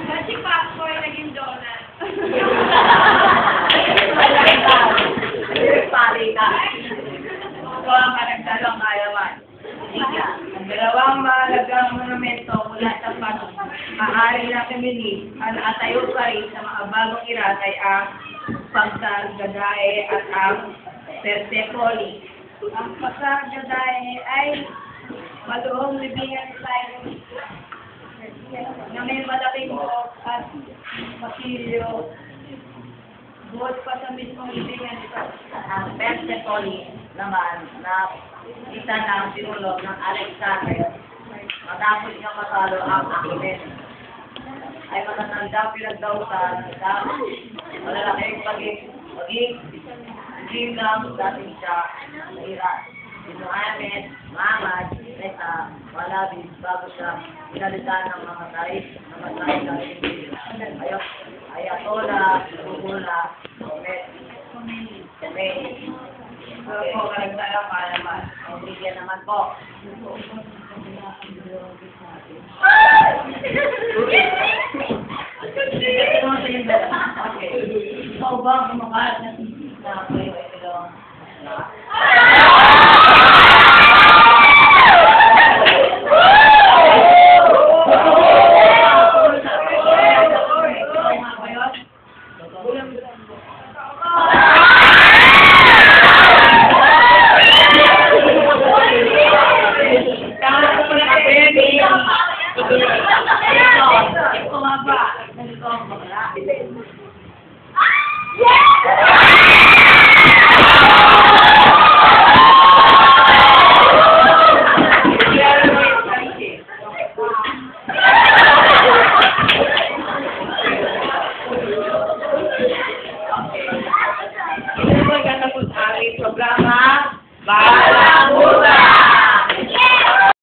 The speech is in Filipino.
Kasi popcorn naging donut. Pali ka. Ito ang karagdagang kayaman. Ang dalawang mahalagang monumento mula sa maaari na kamili at tayo pa rin sa mga bagong iratay ang Pagsargadae at ang Persepoli. Ang Pagsargadae ay maluhong libingan ni Cyrus na may malaking buhok at masilyo. Buhot pa sa mismong libingan nito. Ang Persepoli naman na isa ng pinulo ng Alexander matapos niya matalo ang Achilles ay matatandang pinagdautan na malalaking pagiging lang dating siya sa Iran. Si Muhammad, Nesa, Malabis, bago siya pinalitan ng mga taif na matay ng Hindi. Ayatollah, Ruhullah, Khomeini. So, po, karagdagang kaalaman. Ang bigyan naman po. Okay. Ikaw ba ang kumakalat na sisig na kayo ay dalawang programa. Bye!